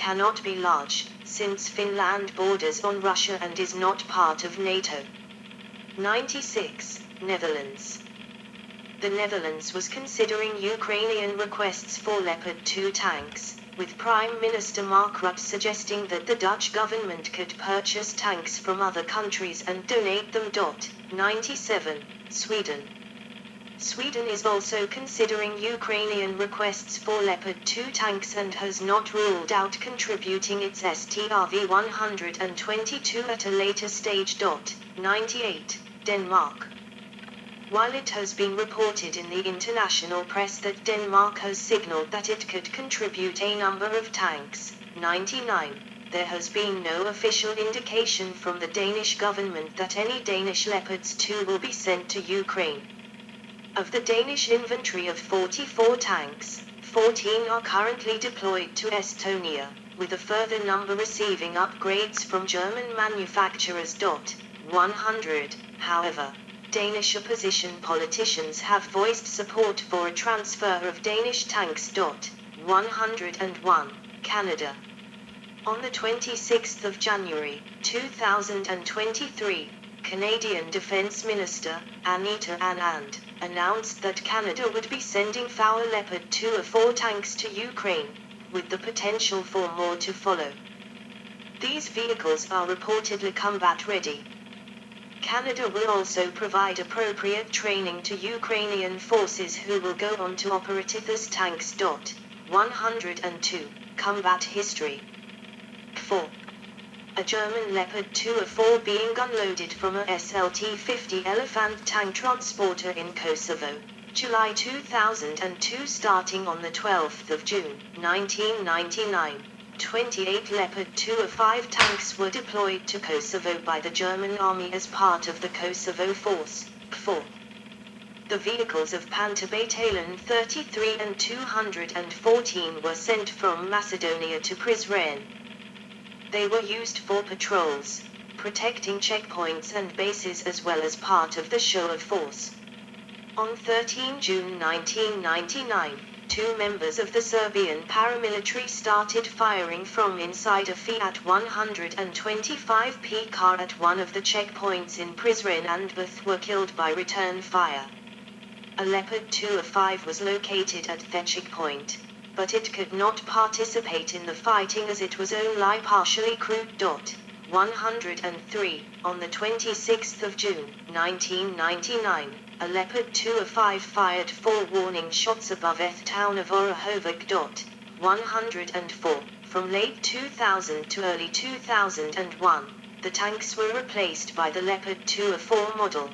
cannot be large, since Finland borders on Russia and is not part of NATO. 96. Netherlands. The Netherlands was considering Ukrainian requests for Leopard 2 tanks, with Prime Minister Mark Rutte suggesting that the Dutch government could purchase tanks from other countries and donate them. 97. Sweden. Sweden is also considering Ukrainian requests for Leopard 2 tanks and has not ruled out contributing its STRV-122 at a later stage. 98. Denmark. While it has been reported in the international press that Denmark has signaled that it could contribute a number of tanks, 99, there has been no official indication from the Danish government that any Danish Leopards 2 will be sent to Ukraine. Of the Danish inventory of 44 tanks, 14 are currently deployed to Estonia, with a further number receiving upgrades from German manufacturers. 100, however, Danish opposition politicians have voiced support for a transfer of Danish tanks. 101, Canada. On the 26th of January, 2023, Canadian Defence Minister, Anita Anand, announced that Canada would be sending four Leopard 2A4 tanks to Ukraine, with the potential for more to follow. These vehicles are reportedly combat-ready. Canada will also provide appropriate training to Ukrainian forces who will go on to operate these tanks. 102, Combat History. 4. A German Leopard 2A4 being unloaded from a SLT-50 Elephant tank transporter in Kosovo, July 2002. Starting on the 12th of June, 1999, 28 Leopard 2A5 tanks were deployed to Kosovo by the German army as part of the Kosovo Force, KFOR. The vehicles of Panterbattalion 33 and 214 were sent from Macedonia to Prizren. They were used for patrols, protecting checkpoints and bases as well as part of the show of force. On 13 June 1999, two members of the Serbian paramilitary started firing from inside a Fiat 125P car at one of the checkpoints in Prizren and both were killed by return fire. A Leopard 2A5 was located at the checkpoint, but it could not participate in the fighting as it was only partially crewed. 103, on the 26th of June, 1999, a Leopard 2A5 fired 4 warning shots above the town of Orahovic. 104, from late 2000 to early 2001, the tanks were replaced by the Leopard 2A4 model.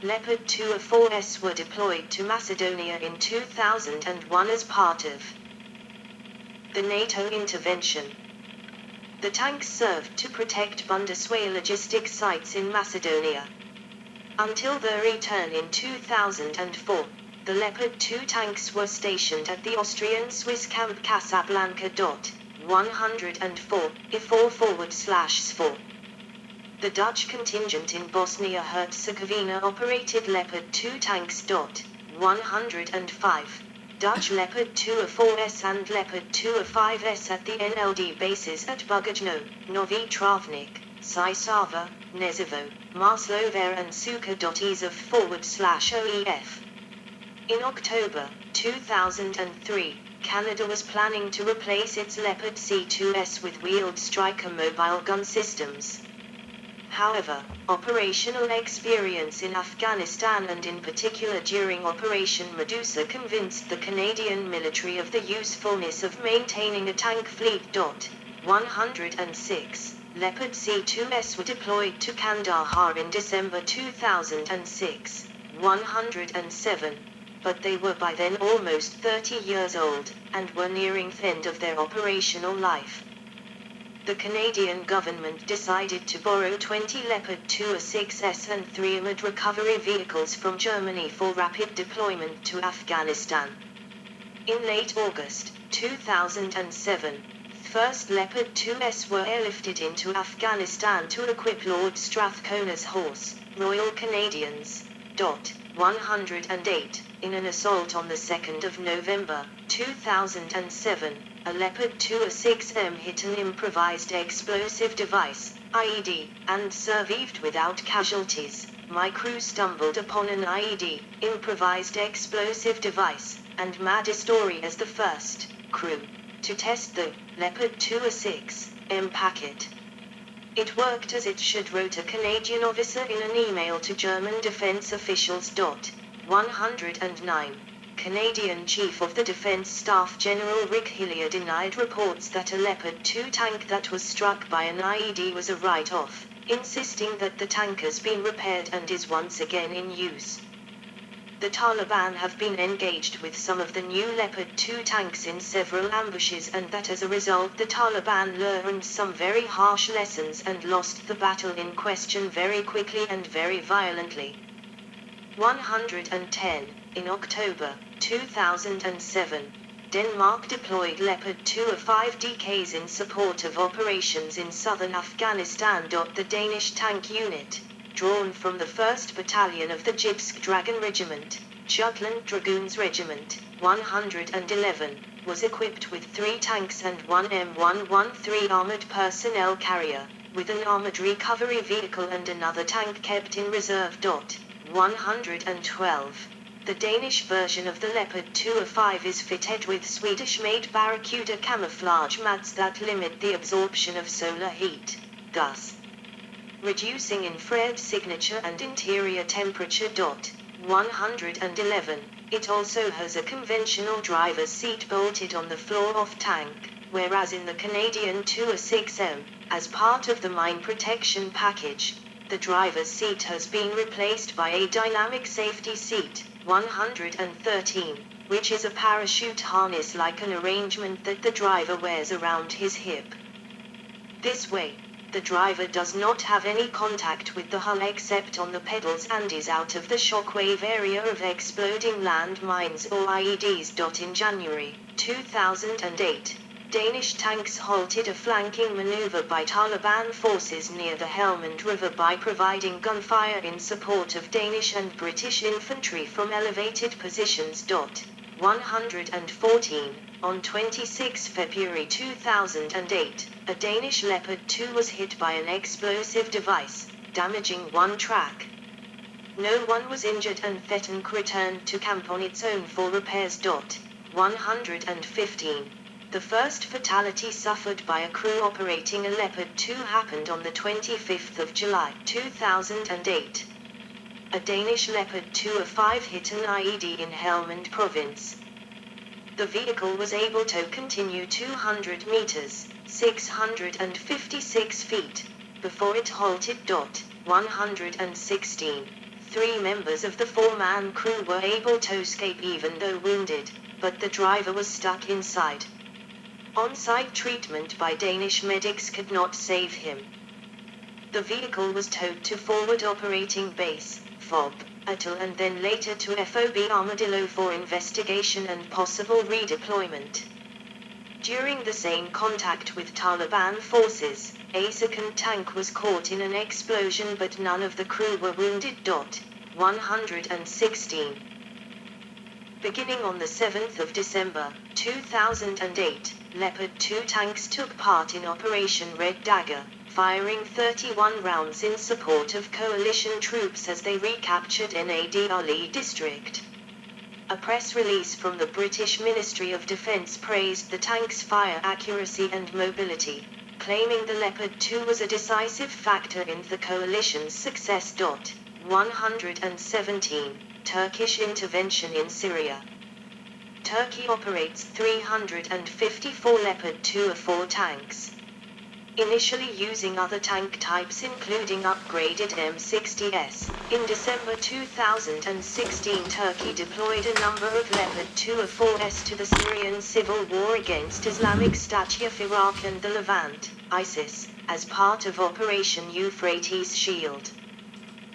Leopard 2A4s were deployed to Macedonia in 2001 as part of the NATO intervention. The tanks served to protect Bundeswehr logistic sites in Macedonia. Until their return in 2004, the Leopard 2 tanks were stationed at the Austrian-Swiss camp Casablanca. 104, IFOR/SFOR. The Dutch contingent in Bosnia-Herzegovina operated Leopard 2 tanks. 105, Dutch Leopard 2A4s and Leopard 2A5s at the NLD bases at Bugajno, Novi Travnik, Sisava, Nezevo, Maslover and Suka. Is of /OEF. In October 2003, Canada was planning to replace its Leopard C2S with wheeled Striker mobile gun systems. However, operational experience in Afghanistan and in particular during Operation Medusa convinced the Canadian military of the usefulness of maintaining a tank fleet. 106, Leopard C2S were deployed to Kandahar in December 2006. 107, but they were by then almost 30 years old, and were nearing the end of their operational life. The Canadian government decided to borrow 20 Leopard 2A6s and 3 armored recovery vehicles from Germany for rapid deployment to Afghanistan. In late August 2007, first Leopard 2s were airlifted into Afghanistan to equip Lord Strathcona's Horse, Royal Canadians. 108, in an assault on the 2nd of November 2007, a Leopard 2A6M hit an improvised explosive device, IED, and survived without casualties. My crew stumbled upon an IED, improvised explosive device, and made a story as the first crew to test the Leopard 2A6M packet. It worked as it should, wrote a Canadian officer in an email to German defense officials. 109. Canadian Chief of the Defense Staff General Rick Hillier denied reports that a Leopard 2 tank that was struck by an IED was a write-off, insisting that the tank has been repaired and is once again in use. The Taliban have been engaged with some of the new Leopard 2 tanks in several ambushes, and that as a result the Taliban learned some very harsh lessons and lost the battle in question very quickly and very violently. 110. In October 2007, Denmark deployed Leopard 2A5 DKs in support of operations in southern Afghanistan. The Danish tank unit, drawn from the 1st Battalion of the Jysk Dragon Regiment, Jutland Dragoons Regiment, 111, was equipped with 3 tanks and 1 M113 armored personnel carrier, with an armored recovery vehicle and another tank kept in reserve. 112. The Danish version of the Leopard 2A5 is fitted with Swedish-made Barracuda camouflage mats that limit the absorption of solar heat, thus reducing infrared signature and interior temperature. 111. It also has a conventional driver's seat bolted on the floor of tank, whereas in the Canadian 2A6M, as part of the mine protection package, the driver's seat has been replaced by a dynamic safety seat. 113, which is a parachute harness like an arrangement that the driver wears around his hip. This way, the driver does not have any contact with the hull except on the pedals and is out of the shockwave area of exploding land mines or IEDs. In January 2008, Danish tanks halted a flanking maneuver by Taliban forces near the Helmand River by providing gunfire in support of Danish and British infantry from elevated positions. 114. On 26 February 2008, a Danish Leopard 2 was hit by an explosive device, damaging one track. No one was injured and the tank returned to camp on its own for repairs. 115. The first fatality suffered by a crew operating a Leopard 2 happened on the 25th of July 2008. A Danish Leopard 2A5 hit an IED in Helmand province. The vehicle was able to continue 200 meters, 656 feet, before it halted. 116. 3 members of the 4-man crew were able to escape even though wounded, but the driver was stuck inside. On-site treatment by Danish medics could not save him. The vehicle was towed to Forward Operating Base, FOB, Atoll, and then later to FOB Armadillo for investigation and possible redeployment. During the same contact with Taliban forces, a second tank was caught in an explosion but none of the crew were wounded. 116. Beginning on the 7th of December 2008, Leopard 2 tanks took part in Operation Red Dagger, firing 31 rounds in support of coalition troops as they recaptured Nadrli district. A press release from the British Ministry of Defence praised the tank's fire accuracy and mobility, claiming the Leopard 2 was a decisive factor in the coalition's success. 117. Turkish intervention in Syria. Turkey operates 354 Leopard 2A4 tanks. Initially using other tank types including upgraded M60s, in December 2016 Turkey deployed a number of Leopard 2A4s to the Syrian civil war against Islamic State of Iraq and the Levant, ISIS, as part of Operation Euphrates Shield.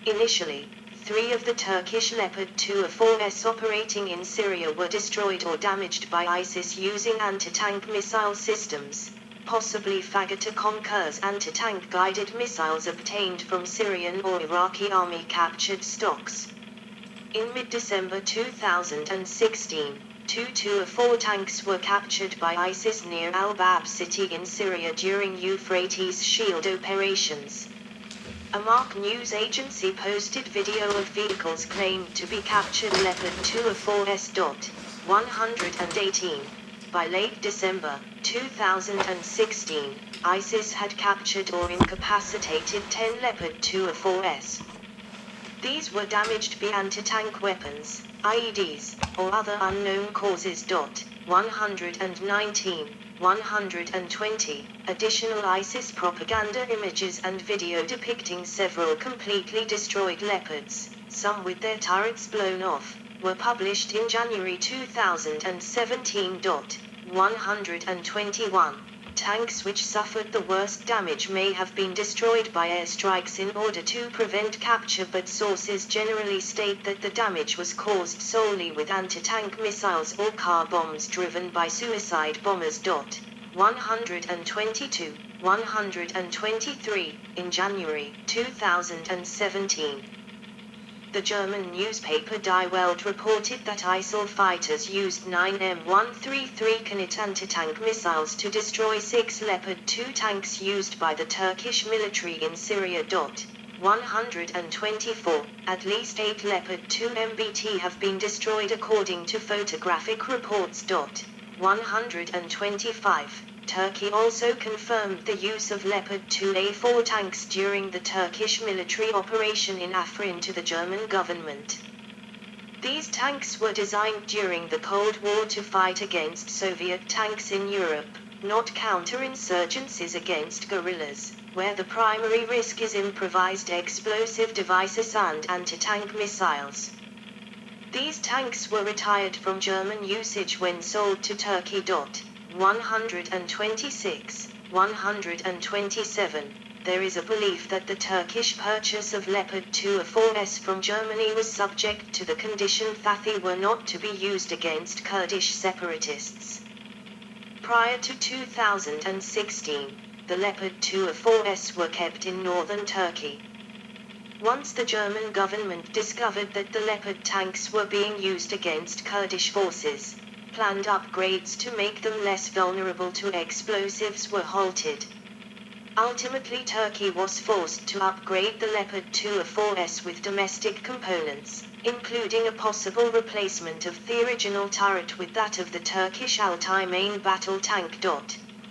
Initially, 3 of the Turkish Leopard 2A4s operating in Syria were destroyed or damaged by ISIS using anti-tank missile systems, possibly Fagata-Conquer's anti-tank guided missiles obtained from Syrian or Iraqi army captured stocks. In mid-December 2016, 2 2-4 tanks were captured by ISIS near al-Bab city in Syria during Euphrates Shield operations. A Mark news agency posted video of vehicles claimed to be captured Leopard 2-4S.118. By late December 2016, ISIS had captured or incapacitated 10 Leopard 2-4S. These were damaged by anti-tank weapons, IEDs, or other unknown causes. 119, 120, additional ISIS propaganda images and video depicting several completely destroyed Leopards, some with their turrets blown off, were published in January 2017. 121. Tanks which suffered the worst damage may have been destroyed by airstrikes in order to prevent capture, but sources generally state that the damage was caused solely with anti-tank missiles or car bombs driven by suicide bombers. 122, 123, in January 2017. The German newspaper Die Welt reported that ISIL fighters used 9 M133 Kinetic anti-tank missiles to destroy 6 Leopard 2 tanks used by the Turkish military in Syria. 124, at least 8 Leopard 2 MBT have been destroyed according to photographic reports. 125. Turkey also confirmed the use of Leopard 2A4 tanks during the Turkish military operation in Afrin to the German government. These tanks were designed during the Cold War to fight against Soviet tanks in Europe, not counterinsurgencies against guerrillas, where the primary risk is improvised explosive devices and anti-tank missiles. These tanks were retired from German usage when sold to Turkey. 126, 127. There is a belief that the Turkish purchase of Leopard 2A4S from Germany was subject to the condition that they were not to be used against Kurdish separatists. Prior to 2016, the Leopard 2A4S were kept in northern Turkey. Once the German government discovered that the Leopard tanks were being used against Kurdish forces, planned upgrades to make them less vulnerable to explosives were halted. Ultimately, Turkey was forced to upgrade the Leopard 2A4S with domestic components, including a possible replacement of the original turret with that of the Turkish Altay main battle tank.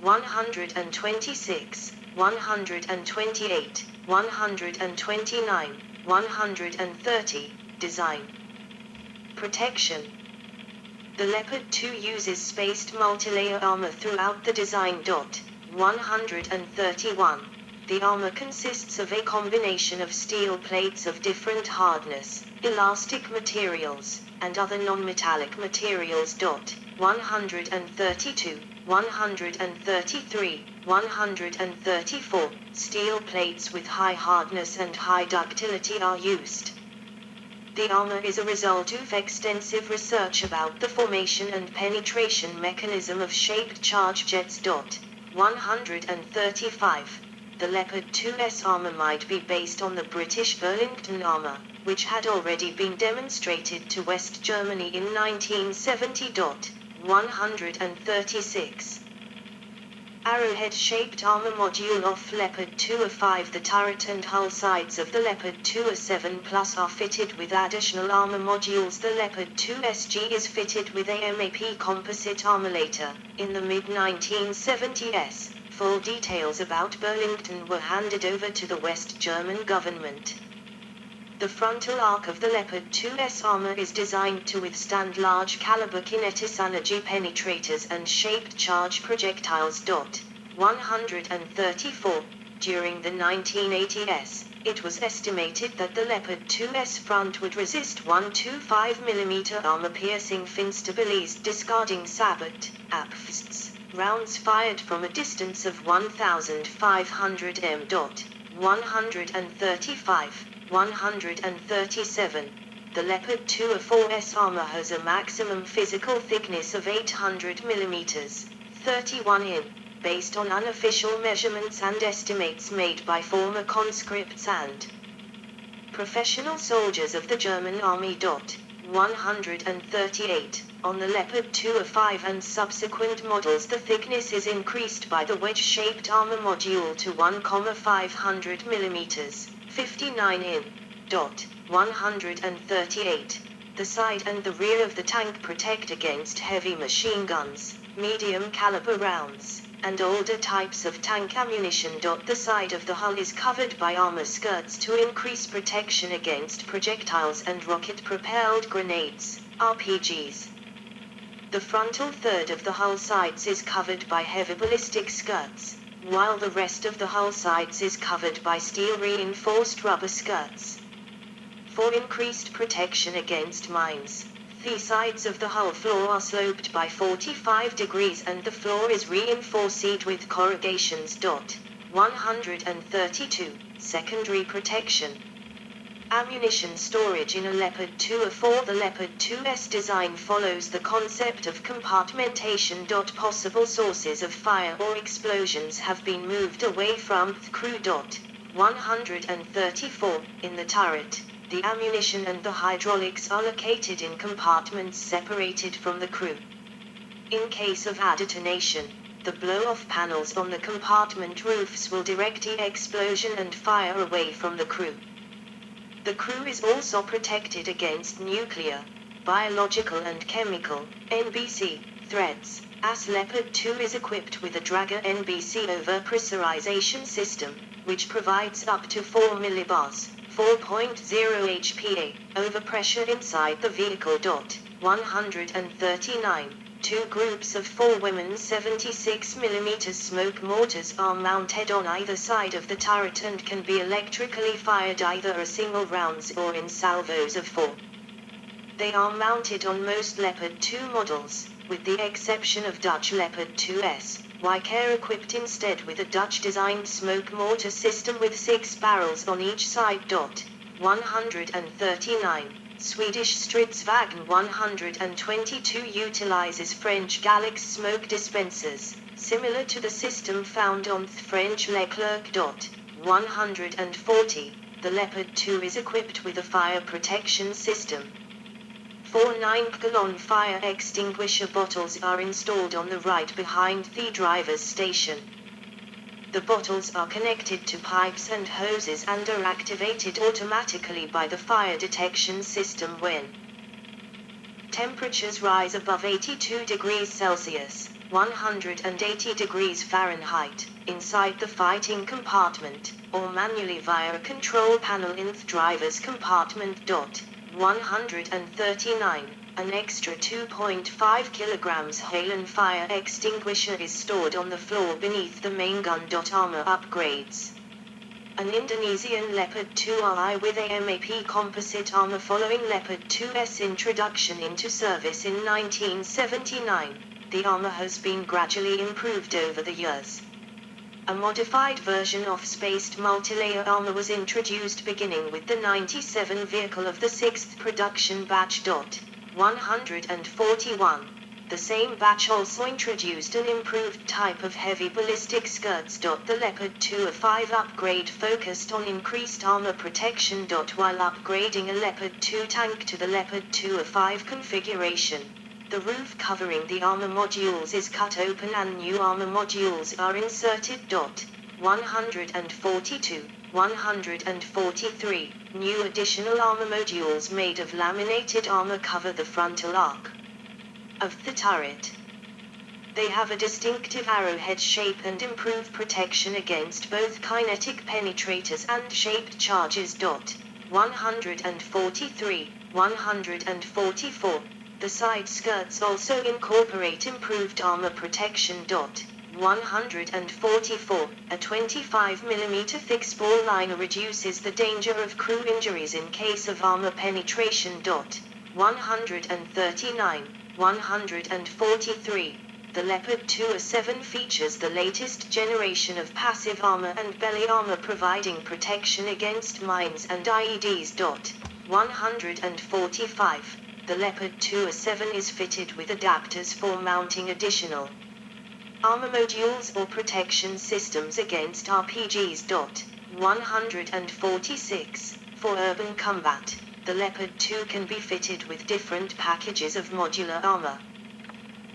126, 128, 129, 130, design. Protection. The Leopard 2 uses spaced multilayer armor throughout the design. 131. The armor consists of a combination of steel plates of different hardness, elastic materials, and other non-metallic materials. 132, 133, 134. Steel plates with high hardness and high ductility are used. The armor is a result of extensive research about the formation and penetration mechanism of shaped charge jets. 135. The Leopard 2S armor might be based on the British Burlington armor, which had already been demonstrated to West Germany in 1970. 136. Arrowhead-shaped armor module of Leopard 2A5. The turret and hull sides of the Leopard 2A7 Plus are fitted with additional armor modules. The Leopard 2SG is fitted with a MAP composite armor later, in the mid-1970s. Full details about Burlington were handed over to the West German government. The frontal arc of the Leopard 2S armor is designed to withstand large-caliber kinetic energy penetrators and shaped charge projectiles. 134. During the 1980s, it was estimated that the Leopard 2S front would resist 125mm armor-piercing fin-stabilized discarding sabot (APFS) rounds fired from a distance of 1,500 m. 135. 137. The Leopard 2A4S armor has a maximum physical thickness of 800 mm, 31 in, based on unofficial measurements and estimates made by former conscripts and professional soldiers of the German Army. 138. On the Leopard 2A5 and subsequent models, the thickness is increased by the wedge-shaped armor module to 1,500 mm, 59 in. 138. The side and the rear of the tank protect against heavy machine guns, medium caliber rounds, and older types of tank ammunition. The side of the hull is covered by armor skirts to increase protection against projectiles and rocket-propelled grenades, RPGs. The frontal third of the hull sides is covered by heavy ballistic skirts, while the rest of the hull sides is covered by steel-reinforced rubber skirts. For increased protection against mines, the sides of the hull floor are sloped by 45 degrees and the floor is reinforced with corrugations. 132. Secondary protection. Ammunition storage in a Leopard 2A4. The Leopard 2S design follows the concept of compartmentation. Possible sources of fire or explosions have been moved away from the crew. 134. In the turret, the ammunition and the hydraulics are located in compartments separated from the crew. In case of a detonation, the blow-off panels on the compartment roofs will direct the explosion and fire away from the crew. The crew is also protected against nuclear, biological and chemical, NBC, threats, as Leopard 2 is equipped with a Dragger NBC over-pressurization system, which provides up to 4 millibars, 4.0 HPA, overpressure inside the vehicle. 139. Two groups of 4 women 76mm smoke mortars are mounted on either side of the turret and can be electrically fired either a single rounds or in salvos of 4. They are mounted on most Leopard 2 models, with the exception of Dutch Leopard 2S, which are equipped instead with a Dutch-designed smoke mortar system with 6 barrels on each side. 139. Swedish Stridsvagn 122 utilizes French Galax smoke dispensers, similar to the system found on the French Leclerc. 140. The Leopard 2 is equipped with a fire protection system. 4 9-gallon fire extinguisher bottles are installed on the right behind the driver's station. The bottles are connected to pipes and hoses and are activated automatically by the fire detection system when temperatures rise above 82 degrees Celsius, 180 degrees Fahrenheit, inside the fighting compartment, or manually via a control panel in the driver's compartment. 139. An extra 2.5 kilograms Halen fire extinguisher is stored on the floor beneath the main gun. Armor upgrades. An Indonesian Leopard 2i with a MAP composite armor following Leopard 2's introduction into service in 1979. The armor has been gradually improved over the years. A modified version of spaced multilayer armor was introduced beginning with the 97 vehicle of the 6th production batch. 141. The same batch also introduced an improved type of heavy ballistic skirts. The Leopard 2A5 upgrade focused on increased armor protection. While upgrading a Leopard 2 tank to the Leopard 2A5 configuration, the roof covering the armor modules is cut open and new armor modules are inserted. 142. 143. New additional armor modules made of laminated armor cover the frontal arc of the turret. They have a distinctive arrowhead shape and improve protection against both kinetic penetrators and shaped charges. 143. 144. The side skirts also incorporate improved armor protection. 144. A 25mm thick spall liner reduces the danger of crew injuries in case of armor penetration. 139. 143. The Leopard 2A7 features the latest generation of passive armor and belly armor providing protection against mines and IEDs. 145. The Leopard 2A7 is fitted with adapters for mounting additional armor modules or protection systems against RPGs. 146. For urban combat, the Leopard 2 can be fitted with different packages of modular armor.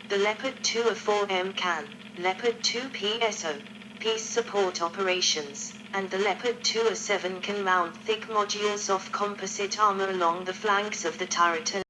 The Leopard 2 A4M can, Leopard 2 PSO, Peace Support Operations, and the Leopard 2 A7 can mount thick modules of composite armor along the flanks of the turret